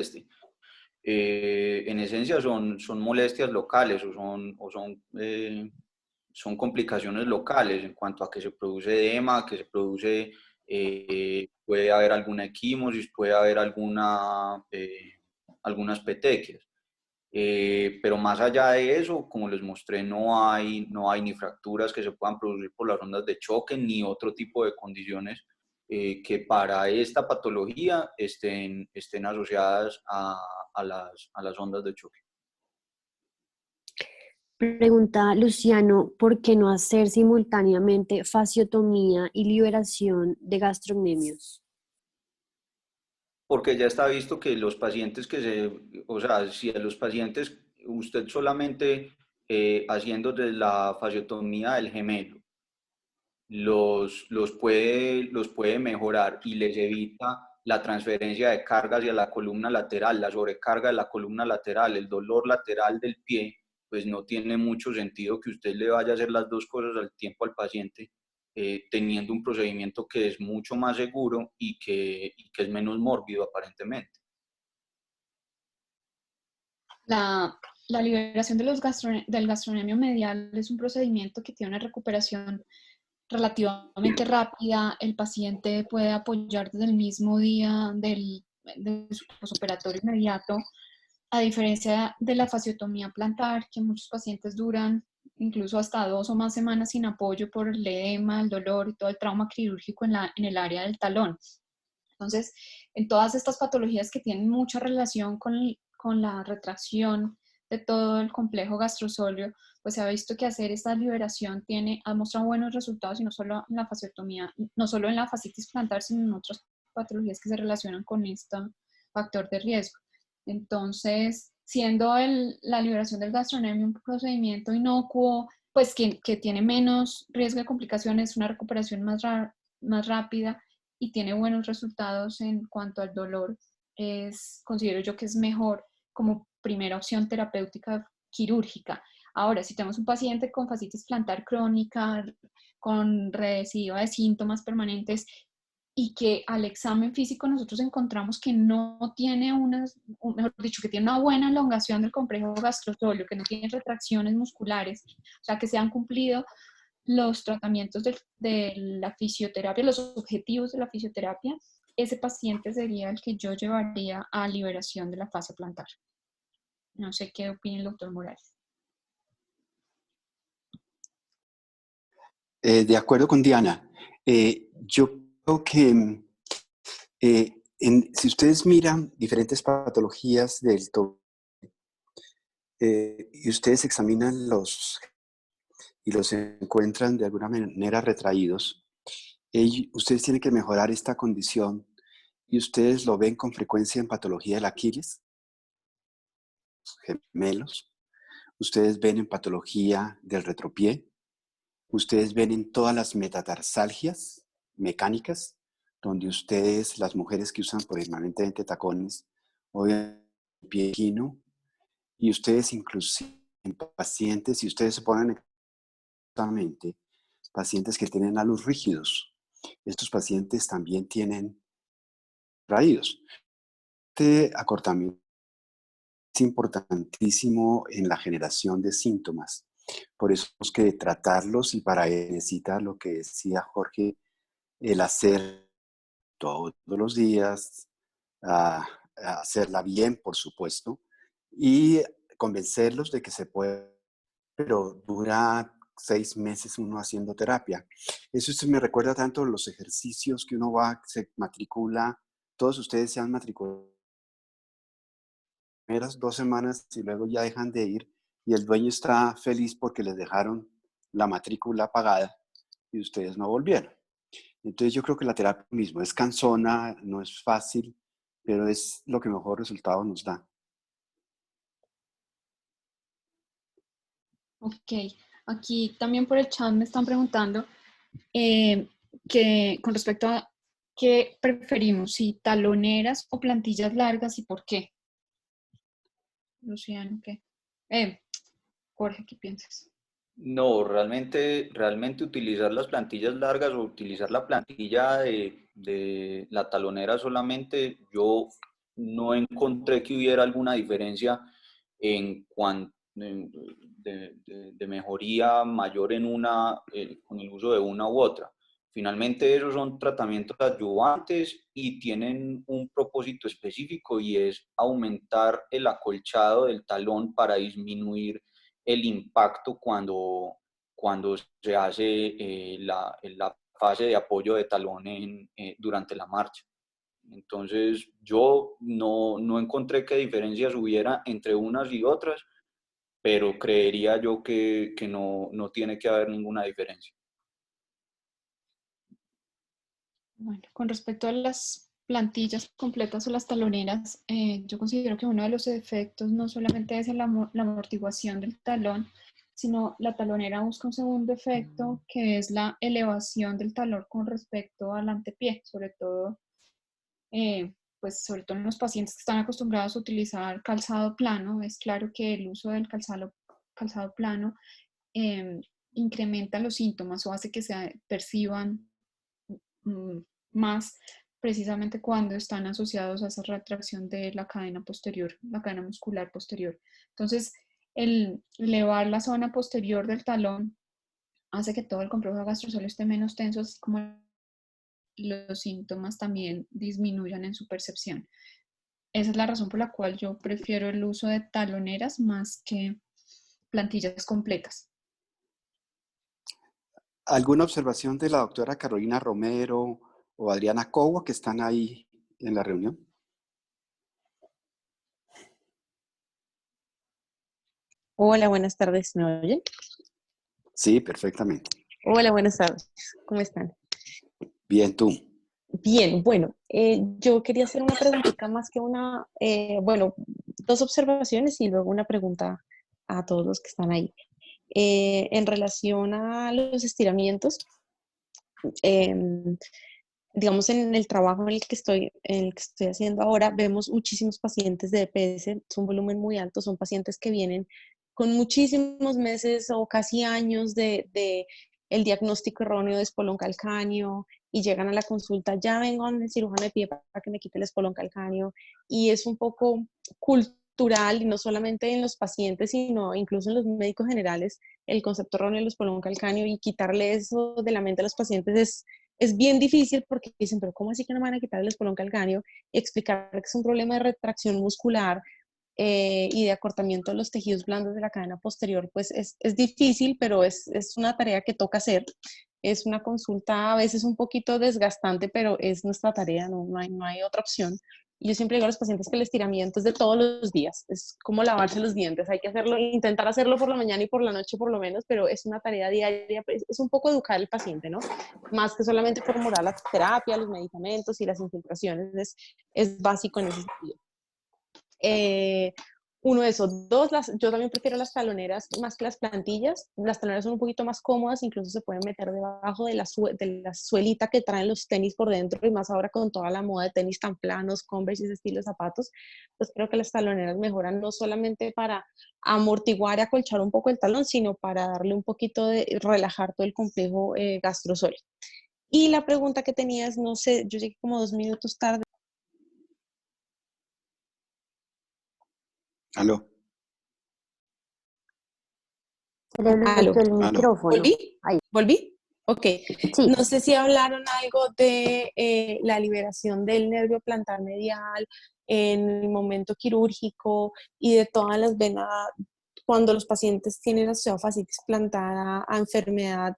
S1: en esencia son molestias locales o son complicaciones locales en cuanto a que se produce edema, que se produce, puede haber alguna equimosis, puede haber algunas petequias. Pero más allá de eso, como les mostré, no hay ni fracturas que se puedan producir por las ondas de choque, ni otro tipo de condiciones que para esta patología estén asociadas a las ondas de choque.
S3: Pregunta Luciano, ¿por qué no hacer simultáneamente fasciotomía y liberación de gastrocnemios?
S1: Porque ya está visto que los pacientes o sea, si a los pacientes usted solamente haciendo de la fasciotomía del gemelo los puede mejorar y les evita la transferencia de carga hacia la columna lateral, la sobrecarga de la columna lateral, el dolor lateral del pie, pues no tiene mucho sentido que usted le vaya a hacer las dos cosas al tiempo al paciente, teniendo un procedimiento que es mucho más seguro y que es menos mórbido aparentemente.
S4: La liberación del gastrocnemio medial es un procedimiento que tiene una recuperación relativamente rápida. El paciente puede apoyar desde el mismo día de su posoperatorio inmediato, a diferencia de la fasciotomía plantar, que muchos pacientes duran incluso hasta 2 o más semanas sin apoyo por el edema, el dolor y todo el trauma quirúrgico en el área del talón. Entonces, en todas estas patologías que tienen mucha relación con la retracción de todo el complejo gastrosóleo, pues se ha visto que hacer esta liberación ha mostrado buenos resultados, y no solo en la fasciotomía, no solo en la fascitis plantar, sino en otras patologías que se relacionan con este factor de riesgo. Entonces, siendo la liberación del gastrocnemio un procedimiento inocuo, pues que tiene menos riesgo de complicaciones, una recuperación más rápida y tiene buenos resultados en cuanto al dolor, considero yo que es mejor como primera opción terapéutica quirúrgica. Ahora, si tenemos un paciente con fascitis plantar crónica, con recidiva de síntomas permanentes, y que al examen físico nosotros encontramos que no tiene mejor dicho, que tiene una buena elongación del complejo gastrosóleo, que no tiene retracciones musculares, o sea, que se han cumplido los tratamientos de la fisioterapia, los objetivos de la fisioterapia, ese paciente sería el que yo llevaría a liberación de la fascia plantar. No sé qué opina el doctor Morales.
S2: De acuerdo con Diana, yo creo que si ustedes miran diferentes patologías del tobillo y ustedes examinan y los encuentran de alguna manera retraídos, ustedes tienen que mejorar esta condición, y ustedes lo ven con frecuencia en patología del Aquiles, gemelos, ustedes ven en patología del retropié, ustedes ven en todas las metatarsalgias mecánicas, donde ustedes, las mujeres que usan permanentemente tacones, o el pie equino, y ustedes inclusive en pacientes, si ustedes se ponen exactamente, pacientes que tienen halos rígidos, estos pacientes también tienen raídos. Este acortamiento es importantísimo en la generación de síntomas. Por eso tenemos que tratarlos, y para ello necesita lo que decía Jorge, el hacer todos los días, hacerla bien, por supuesto, y convencerlos de que se puede, pero dura 6 meses uno haciendo terapia. Eso me recuerda tanto los ejercicios que uno va, se matricula, todos ustedes se han matriculado primeras 2 semanas y luego ya dejan de ir, y el dueño está feliz porque les dejaron la matrícula pagada y ustedes no volvieron. Entonces yo creo que la terapia mismo es cansona, no es fácil, pero es lo que mejor resultado nos da.
S4: Ok, aquí también por el chat me están preguntando que con respecto a qué preferimos, si taloneras o plantillas largas, y por qué. Luciano, ¿qué? Jorge, ¿qué piensas?
S1: No, realmente utilizar las plantillas largas o utilizar la plantilla de la talonera solamente, yo no encontré que hubiera alguna diferencia en cuanto de mejoría mayor en con el uso de una u otra. Finalmente esos son tratamientos adyuvantes y tienen un propósito específico, y es aumentar el acolchado del talón para disminuir el impacto cuando se hace la fase de apoyo de talón durante la marcha. Entonces, yo no encontré qué diferencias hubiera entre unas y otras, pero creería yo que no tiene que haber ninguna diferencia.
S4: Bueno, con respecto a las plantillas completas o las taloneras, yo considero que uno de los efectos no solamente es la amortiguación del talón, sino la talonera busca un segundo efecto, que es la elevación del talón con respecto al antepié, sobre todo en los pacientes que están acostumbrados a utilizar calzado plano. Es claro que el uso del calzado plano incrementa los síntomas o hace que se perciban más, precisamente cuando están asociados a esa retracción de la cadena posterior, la cadena muscular posterior. Entonces, el elevar la zona posterior del talón hace que todo el complejo gastrosóleo esté menos tenso, así como los síntomas también disminuyan en su percepción. Esa es la razón por la cual yo prefiero el uso de taloneras más que plantillas completas.
S2: ¿Alguna observación de la doctora Carolina Romero o Adriana Cobo que están ahí en la reunión?
S5: Hola, buenas tardes, ¿me oyen?
S2: Sí, perfectamente.
S5: Hola, buenas tardes, ¿cómo están?
S2: Bien, tú.
S5: Bien, bueno, yo quería hacer una preguntita más que una, bueno, dos observaciones y luego una pregunta a todos los que están ahí. En relación a los estiramientos, em, digamos, en el trabajo en el que estoy haciendo ahora, vemos muchísimos pacientes de EPS, es un volumen muy alto, son pacientes que vienen con muchísimos meses o casi años de el diagnóstico erróneo de espolón calcáneo y llegan a la consulta, ya vengo al cirujano de pie para que me quite el espolón calcáneo, y es un poco cultural, y no solamente en los pacientes, sino incluso en los médicos generales, el concepto erróneo del espolón calcáneo, y quitarle eso de la mente a los pacientes es bien difícil porque dicen, pero ¿cómo así que no me van a quitar el espolón calcáneo? Y explicar que es un problema de retracción muscular y de acortamiento de los tejidos blandos de la cadena posterior, pues es difícil, pero es una tarea que toca hacer. Es una consulta a veces un poquito desgastante, pero es nuestra tarea, no hay otra opción. Y yo siempre digo a los pacientes que el estiramiento es de todos los días, es como lavarse los dientes, hay que hacerlo, intentar hacerlo por la mañana y por la noche por lo menos, pero es una tarea diaria, es un poco educar al paciente, ¿no? Más que solamente formular la terapia, los medicamentos y las infiltraciones, es básico en ese sentido. Eh, uno de esos. Dos, yo también prefiero las taloneras más que las plantillas. Las taloneras son un poquito más cómodas, incluso se pueden meter debajo de la suelita que traen los tenis por dentro, y más ahora con toda la moda de tenis tan planos, Converse y ese estilo de zapatos, pues creo que las taloneras mejoran no solamente para amortiguar y acolchar un poco el talón, sino para darle un poquito de relajar todo el complejo gastrosólico. Y la pregunta que tenías, no sé, yo llegué como 2 minutos tarde.
S2: Aló,
S3: Se le
S5: Aló.
S3: bloqueó el
S2: aló.
S3: micrófono.
S5: ¿Volví?
S3: Ahí.
S5: ¿Volví? Ok.
S3: Sí.
S5: No sé si hablaron algo de la liberación del nervio plantar medial en el momento quirúrgico y de todas las venas cuando los pacientes tienen osteofasitis plantar a enfermedad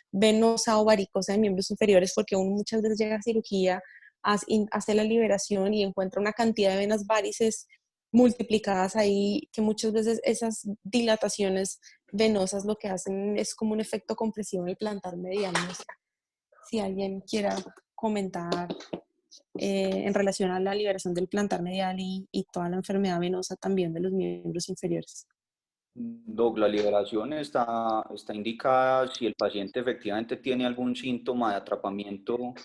S5: venosa o varicosa de miembros inferiores, porque uno muchas veces llega a cirugía, hace la liberación y encuentra una cantidad de venas varices multiplicadas ahí, que muchas veces esas dilataciones venosas lo que hacen es como un efecto compresivo en el plantar medial. No sé si alguien quiera comentar en relación a la liberación del plantar medial y toda la enfermedad venosa también de los miembros inferiores.
S1: Doc, la liberación está indicada si el paciente efectivamente tiene algún síntoma de atrapamiento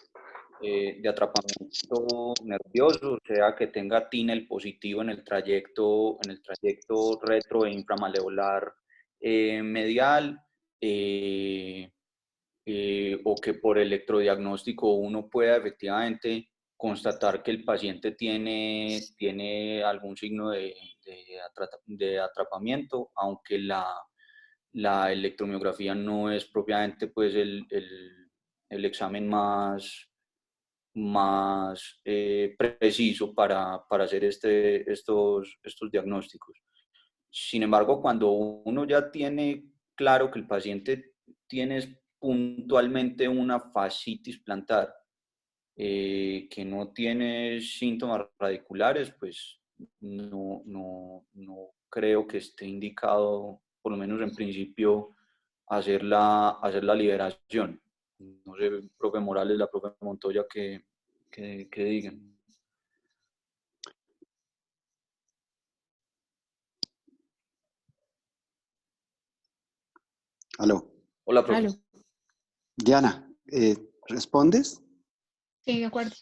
S1: nervioso, o sea, que tenga TINEL positivo en el trayecto retro e inframaleolar medial, o que por electrodiagnóstico uno pueda efectivamente constatar que el paciente tiene algún signo de atrapamiento, aunque la electromiografía no es propiamente pues, el examen más preciso para hacer estos diagnósticos. Sin embargo, cuando uno ya tiene claro que el paciente tiene puntualmente una fascitis plantar, que no tiene síntomas radiculares, pues no creo que esté indicado, por lo menos en principio, hacer la liberación. No sé, profe Morales, la profe Montoya, que digan.
S2: Aló.
S1: Hola, profe.
S5: Aló.
S2: Diana, ¿respondes?
S4: Sí, de acuerdo.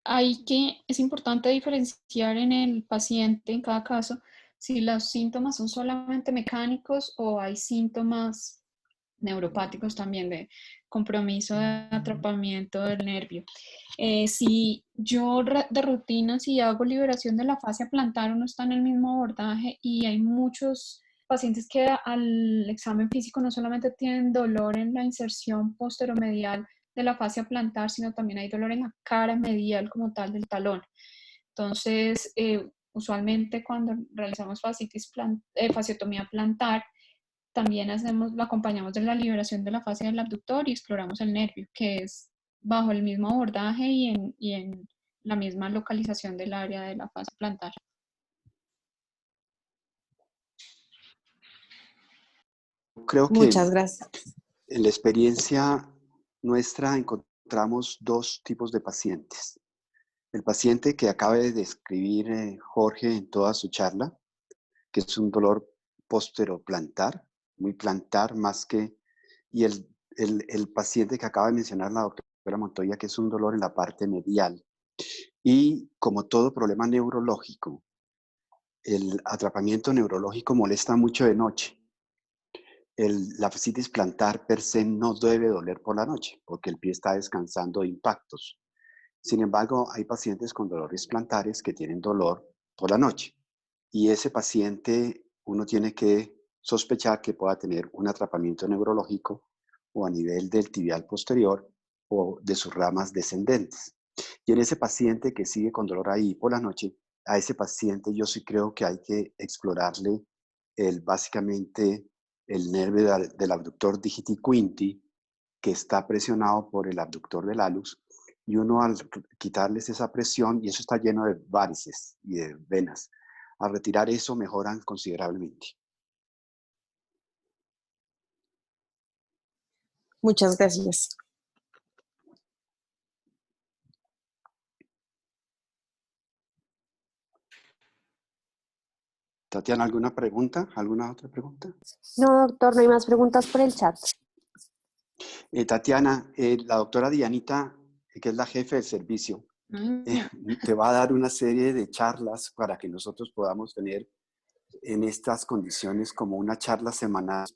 S4: Es importante diferenciar en el paciente, en cada caso, si los síntomas son solamente mecánicos o hay síntomas neuropáticos también de compromiso de atrapamiento del nervio. Si yo de rutina, si hago liberación de la fascia plantar, uno está en el mismo abordaje y hay muchos pacientes que al examen físico no solamente tienen dolor en la inserción posteromedial de la fascia plantar, sino también hay dolor en la cara medial como tal del talón. Entonces, usualmente cuando realizamos fasciotomía plantar, también lo acompañamos de la liberación de la fascia del abductor y exploramos el nervio, que es bajo el mismo abordaje y en la misma localización del área de la fascia plantar.
S2: Creo que
S5: Muchas gracias.
S2: en la experiencia nuestra encontramos dos tipos de pacientes. El paciente que acaba de describir Jorge en toda su charla, que es un dolor posteroplantar, muy plantar más que... Y el paciente que acaba de mencionar la doctora Montoya, que es un dolor en la parte medial. Y como todo problema neurológico, el atrapamiento neurológico molesta mucho de noche. La fascitis plantar per se no debe doler por la noche, porque el pie está descansando de impactos. Sin embargo, hay pacientes con dolores plantares que tienen dolor por la noche. Y ese paciente uno tiene que sospechar que pueda tener un atrapamiento neurológico o a nivel del tibial posterior o de sus ramas descendentes. Y en ese paciente que sigue con dolor ahí por la noche, a ese paciente yo sí creo que hay que explorarle básicamente el nervio del abductor digiti quinti, que está presionado por el abductor del hallux, y uno al quitarles esa presión, y eso está lleno de varices y de venas, al retirar eso mejoran considerablemente.
S5: Muchas gracias.
S2: Tatiana, ¿alguna pregunta? ¿Alguna otra pregunta?
S3: No, doctor, no hay más preguntas por el chat.
S2: Tatiana, la doctora Dianita, que es la jefe del servicio, te va a dar una serie de charlas para que nosotros podamos tener en estas condiciones como una charla semanal